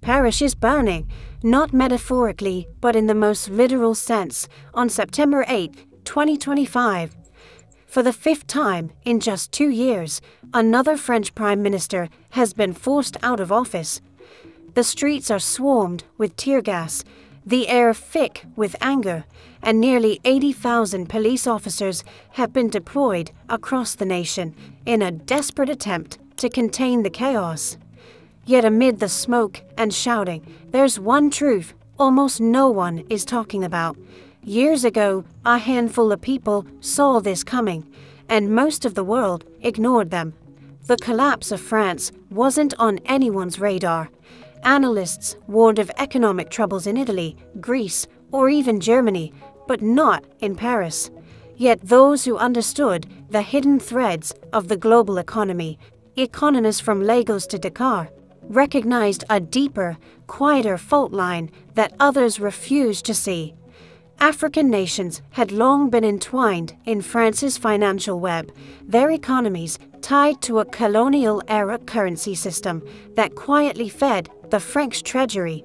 Paris is burning, not metaphorically, but in the most literal sense, on September 8, 2025. For the fifth time in just 2 years, another French prime minister has been forced out of office. The streets are swarmed with tear gas, the air thick with anger, and nearly 80,000 police officers have been deployed across the nation in a desperate attempt to contain the chaos. Yet amid the smoke and shouting, there's one truth almost no one is talking about. Years ago, a handful of people saw this coming, and most of the world ignored them. The collapse of France wasn't on anyone's radar. Analysts warned of economic troubles in Italy, Greece, or even Germany, but not in Paris. Yet those who understood the hidden threads of the global economy, economists from Lagos to Dakar, recognized a deeper, quieter fault line that others refused to see. African nations had long been entwined in France's financial web, their economies tied to a colonial-era currency system that quietly fed the French treasury.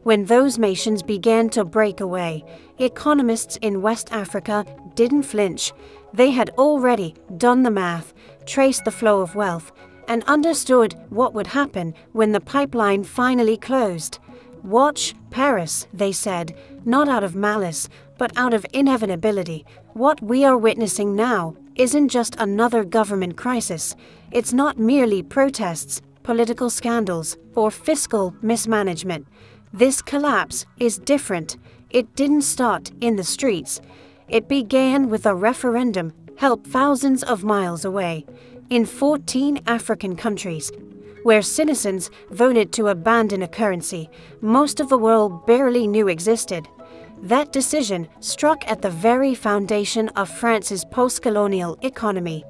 When those nations began to break away, economists in West Africa didn't flinch. They had already done the math, traced the flow of wealth, and understood what would happen when the pipeline finally closed. Watch Paris, they said, not out of malice, but out of inevitability. What we are witnessing now isn't just another government crisis. It's not merely protests, political scandals, or fiscal mismanagement. This collapse is different. It didn't start in the streets. It began with a referendum held thousands of miles away, in 14 African countries, where citizens voted to abandon a currency most of the world barely knew existed. That decision struck at the very foundation of France's post-colonial economy.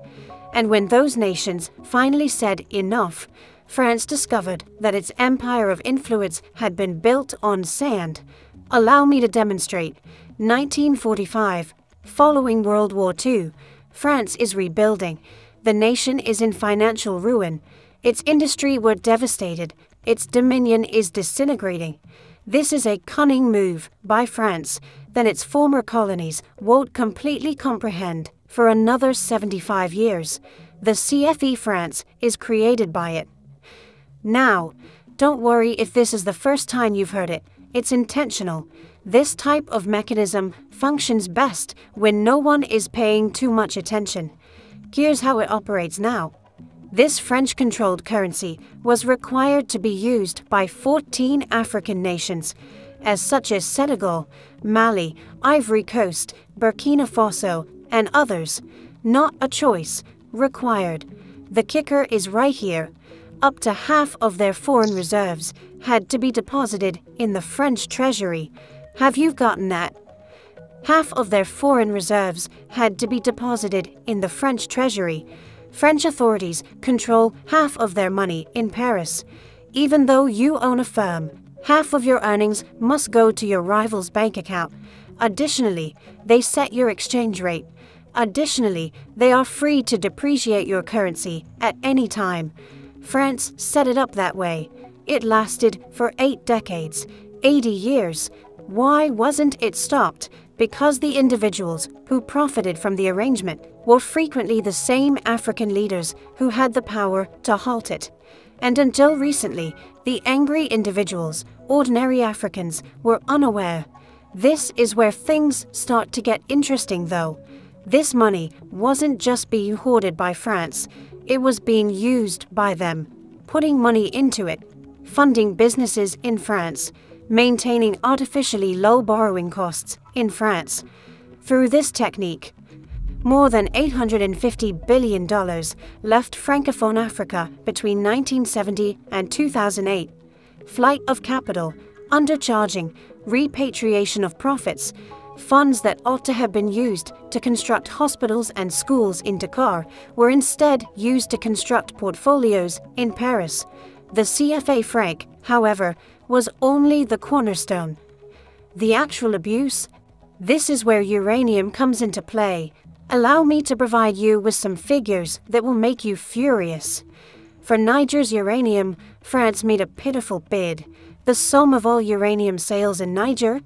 And when those nations finally said enough, France discovered that its empire of influence had been built on sand. Allow me to demonstrate. 1945, following World War II, France is rebuilding. The nation is in financial ruin. Its industry were devastated. Its dominion is disintegrating. This is a cunning move by France that its former colonies won't completely comprehend for another 75 years. The CFE France is created by it. Now, don't worry if this is the first time you've heard it. It's intentional. This type of mechanism functions best when no one is paying too much attention. Here's how it operates now. This French-controlled currency was required to be used by 14 African nations, such as Senegal, Mali, Ivory Coast, Burkina Faso, and others. Not a choice, required. The kicker is right here. Up to half of their foreign reserves had to be deposited in the French treasury. Have you gotten that? Half of their foreign reserves had to be deposited in the French treasury. French authorities control half of their money in Paris. Even though you own a firm, half of your earnings must go to your rival's bank account. Additionally, they set your exchange rate. Additionally, they are free to depreciate your currency at any time. France set it up that way. It lasted for 8 decades, 80 years. Why wasn't it stopped? Because the individuals who profited from the arrangement were frequently the same African leaders who had the power to halt it. And until recently, the angry individuals, ordinary Africans, were unaware. This is where things start to get interesting, though. This money wasn't just being hoarded by France, it was being used by them, putting money into it, funding businesses in France, maintaining artificially low borrowing costs in France. Through this technique, more than $850 billion left Francophone Africa between 1970 and 2008. Flight of capital, undercharging, repatriation of profits, funds that ought to have been used to construct hospitals and schools in Dakar were instead used to construct portfolios in Paris. The CFA franc, however, was only the cornerstone. The actual abuse? This is where uranium comes into play. Allow me to provide you with some figures that will make you furious. For Niger's uranium, France made a pitiful bid. The sum of all uranium sales in Niger?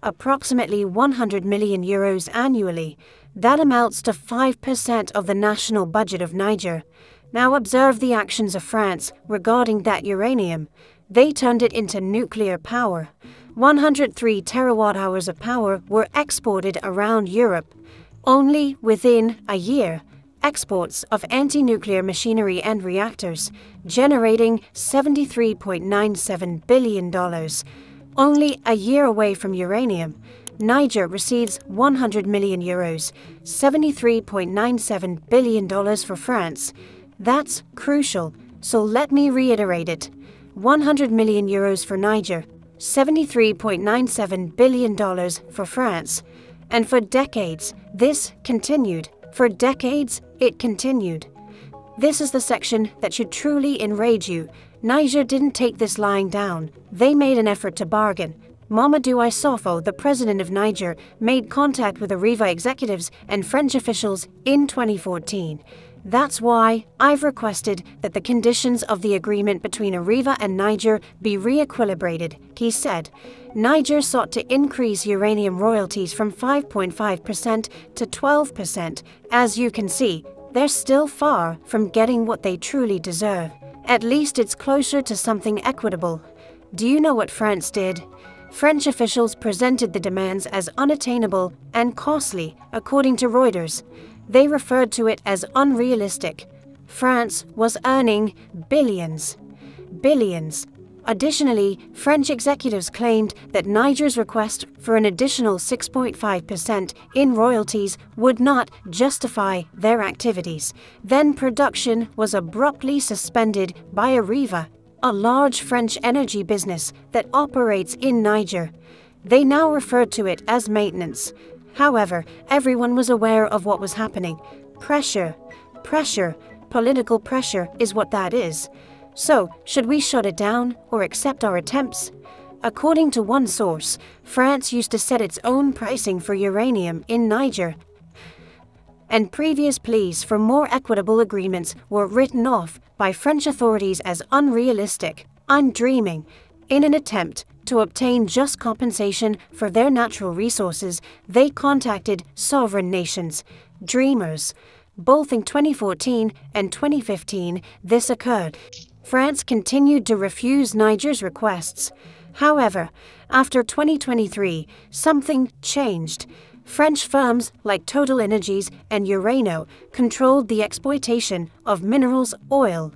Approximately 100 million euros annually. That amounts to 5% of the national budget of Niger. Now observe the actions of France regarding that uranium. They turned it into nuclear power. 103 terawatt-hours of power were exported around Europe. Only within a year, exports of anti-nuclear machinery and reactors, generating $73.97 billion. Only a year away from uranium, Niger receives 100 million euros, $73.97 billion for France. That's crucial, so let me reiterate it. 100 million euros for Niger, $73.97 billion for France. And for decades, this continued. For decades, it continued. This is the section that should truly enrage you. Niger didn't take this lying down. They made an effort to bargain. Mamadou Issoufou, the president of Niger, made contact with Areva executives and French officials in 2014. That's why I've requested that the conditions of the agreement between Areva and Niger be re-equilibrated, he said. Niger sought to increase uranium royalties from 5.5% to 12%. As you can see, they're still far from getting what they truly deserve. At least it's closer to something equitable. Do you know what France did? French officials presented the demands as unattainable and costly, according to Reuters. They referred to it as unrealistic. France was earning billions. Billions. Additionally, French executives claimed that Niger's request for an additional 6.5% in royalties would not justify their activities. Then production was abruptly suspended by Areva, a large French energy business that operates in Niger. They now refer to it as maintenance. However, everyone was aware of what was happening. Pressure, political pressure is what that is. So, should we shut it down or accept our attempts? According to one source, France used to set its own pricing for uranium in Niger, and previous pleas for more equitable agreements were written off by French authorities as unrealistic, undreaming. In an attempt to obtain just compensation for their natural resources, they contacted sovereign nations, dreamers. Both in 2014 and 2015, this occurred. France continued to refuse Niger's requests. However, after 2023, something changed. French firms like Total Energies and Urano controlled the exploitation of minerals, oil,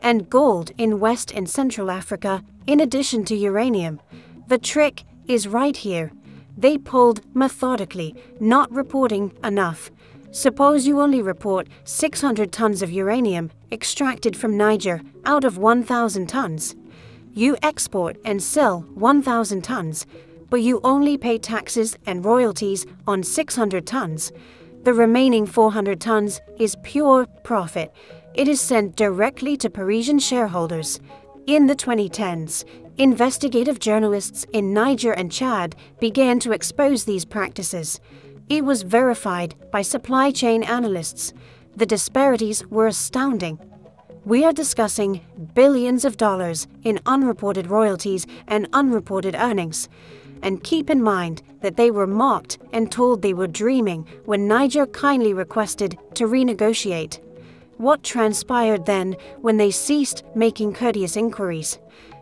and gold in West and Central Africa, in addition to uranium. The trick is right here. They pulled methodically, not reporting enough. Suppose you only report 600 tons of uranium extracted from Niger out of 1,000 tons. You export and sell 1,000 tons, but you only pay taxes and royalties on 600 tons. The remaining 400 tons is pure profit. It is sent directly to Parisian shareholders. In the 2010s, investigative journalists in Niger and Chad began to expose these practices. It was verified by supply chain analysts. The disparities were astounding. We are discussing billions of dollars in unreported royalties and unreported earnings. And keep in mind that they were mocked and told they were dreaming when Niger kindly requested to renegotiate. What transpired then when they ceased making courteous inquiries?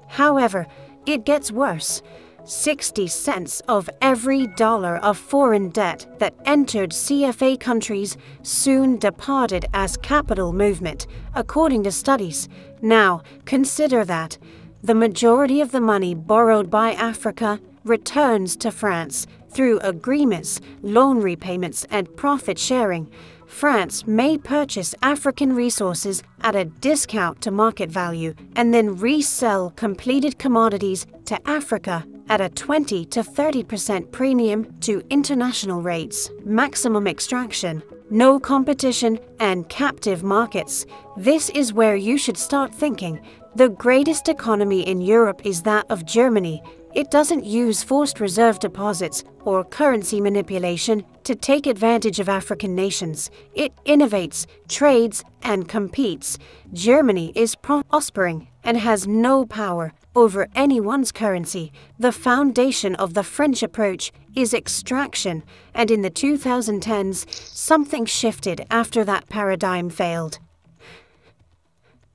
However, it gets worse. 60 cents of every dollar of foreign debt that entered CFA countries soon departed as capital movement, according to studies. Now, consider that. The majority of the money borrowed by Africa returns to France through agreements, loan repayments, and profit sharing. France may purchase African resources at a discount to market value and then resell completed commodities to Africa at a 20 to 30% premium to international rates. Maximum extraction, no competition, and captive markets. This is where you should start thinking. The greatest economy in Europe is that of Germany. It doesn't use forced reserve deposits or currency manipulation to take advantage of African nations. It innovates, trades, and competes. Germany is prospering and has no power over anyone's currency. The foundation of the French approach is extraction, and in the 2010s, something shifted after that paradigm failed.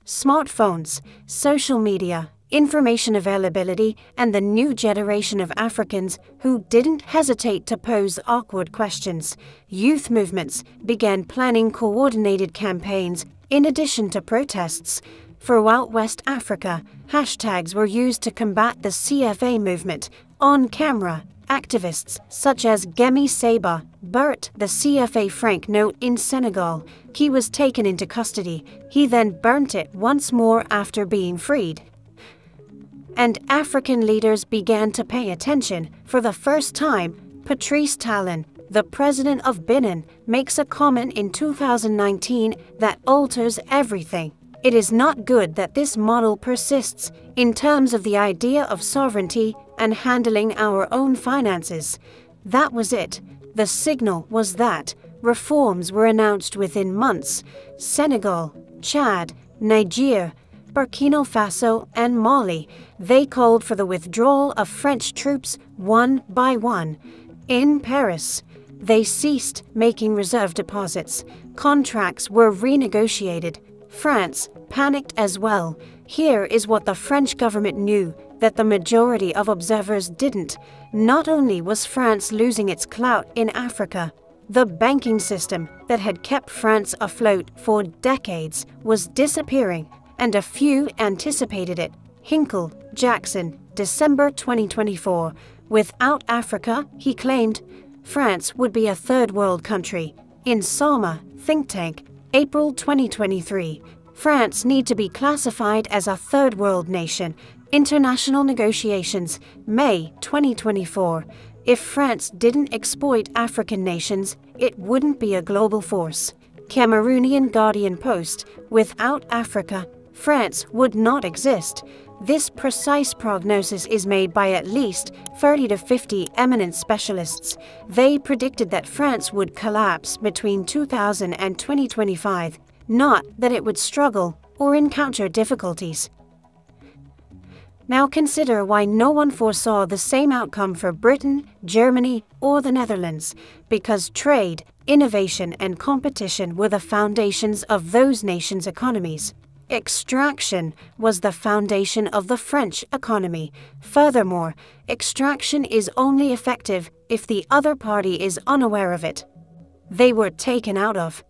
Smartphones, social media, information availability, and the new generation of Africans who didn't hesitate to pose awkward questions. Youth movements began planning coordinated campaigns in addition to protests. Throughout West Africa, hashtags were used to combat the CFA movement. On camera, activists such as Gemi Seba burnt the CFA franc note in Senegal. He was taken into custody. He then burnt it once more after being freed. And African leaders began to pay attention. For the first time, Patrice Talon, the president of Benin, makes a comment in 2019 that alters everything. It is not good that this model persists in terms of the idea of sovereignty and handling our own finances. That was it. The signal was that reforms were announced within months. Senegal, Chad, Niger, Burkina Faso, and Mali. They called for the withdrawal of French troops one by one. In Paris, they ceased making reserve deposits. Contracts were renegotiated. France panicked as well. Here is what the French government knew that the majority of observers didn't. Not only was France losing its clout in Africa, the banking system that had kept France afloat for decades was disappearing, and a few anticipated it. Hinkle, Jackson, December 2024. Without Africa, he claimed, France would be a third world country. In Sama think tank, April 2023, France need to be classified as a third world nation. International negotiations, May 2024. If France didn't exploit African nations, it wouldn't be a global force. Cameroonian Guardian Post, without Africa, France would not exist. This precise prognosis is made by at least 30 to 50 eminent specialists. They predicted that France would collapse between 2000 and 2025, not that it would struggle or encounter difficulties. Now consider why no one foresaw the same outcome for Britain, Germany, or the Netherlands. Because trade, innovation, and competition were the foundations of those nations' economies. Extraction was the foundation of the French economy. Furthermore, extraction is only effective if the other party is unaware of it. They were taken out of.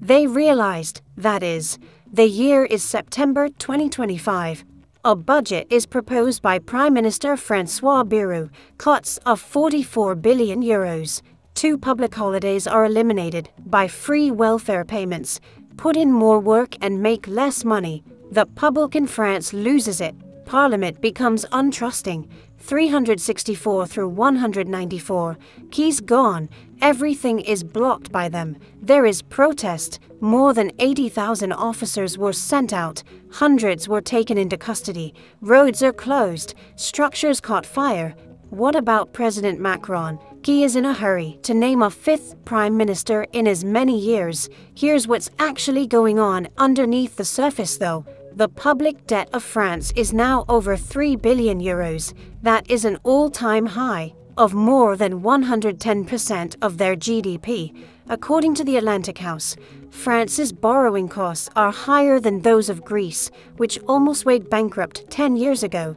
They realized, that is, the year is September 2025. A budget is proposed by Prime Minister François Bayrou, cuts of 44 billion euros. 2 public holidays are eliminated by free welfare payments. Put in more work and make less money. The public in France loses it. Parliament becomes untrusting. 364 through 194. Keys gone. Everything is blocked by them. There is protest. More than 80,000 officers were sent out. Hundreds were taken into custody. Roads are closed. Structures caught fire. What about President Macron? He is in a hurry to name a 5th prime minister in as many years. Here's what's actually going on underneath the surface though. The public debt of France is now over 3 billion euros. That is an all-time high of more than 110% of their GDP. According to the Atlantic House, France's borrowing costs are higher than those of Greece, which almost went bankrupt 10 years ago.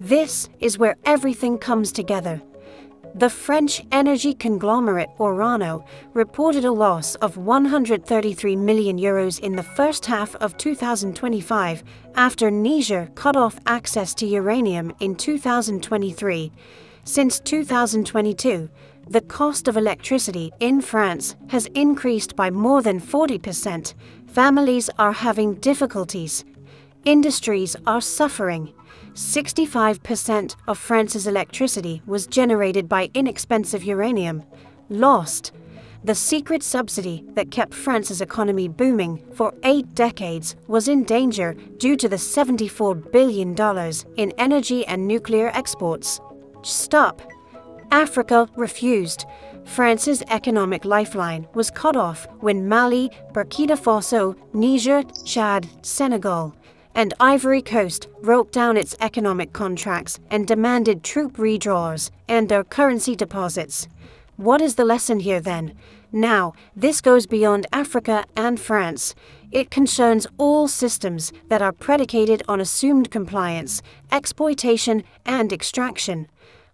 This is where everything comes together. The French energy conglomerate Uranium reported a loss of 133 million euros in the first half of 2025 after Niger cut off access to uranium in 2023. Since 2022, the cost of electricity in France has increased by more than 40%. Families are having difficulties. Industries are suffering. 65% of France's electricity was generated by inexpensive uranium. Lost. The secret subsidy that kept France's economy booming for 8 decades was in danger due to the $74 billion in energy and nuclear exports. Stop. Africa refused. France's economic lifeline was cut off when Mali, Burkina Faso, Niger, Chad, Senegal, and Ivory Coast broke down its economic contracts and demanded troop redraws and their currency deposits. What is the lesson here then? Now, this goes beyond Africa and France. It concerns all systems that are predicated on assumed compliance, exploitation, and extraction.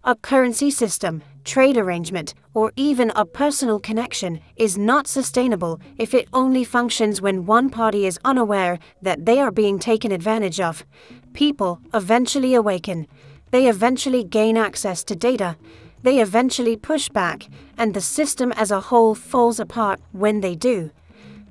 A currency system, trade arrangement, or even a personal connection is not sustainable if it only functions when one party is unaware that they are being taken advantage of. People eventually awaken. They eventually gain access to data. They eventually push back, and the system as a whole falls apart when they do.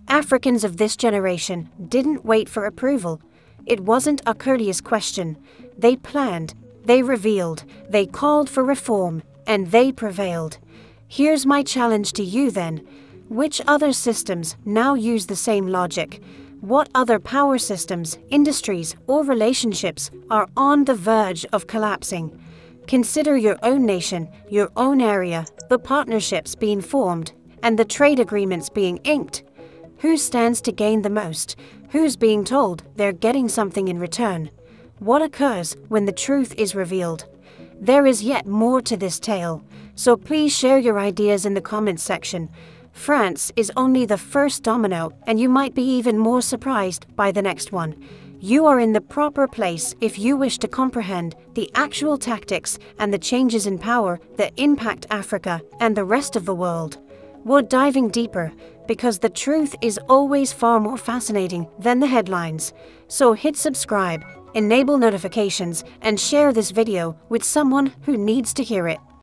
Africans of this generation didn't wait for approval. It wasn't a courteous question. They planned. They revealed, they called for reform, and they prevailed. Here's my challenge to you then. Which other systems now use the same logic? What other power systems, industries, or relationships are on the verge of collapsing? Consider your own nation, your own area, the partnerships being formed, and the trade agreements being inked. Who stands to gain the most? Who's being told they're getting something in return? What occurs when the truth is revealed? There is yet more to this tale, so please share your ideas in the comments section. France is only the first domino, and you might be even more surprised by the next one. You are in the proper place if you wish to comprehend the actual tactics and the changes in power that impact Africa and the rest of the world. We're diving deeper because the truth is always far more fascinating than the headlines. So hit subscribe, enable notifications, and share this video with someone who needs to hear it.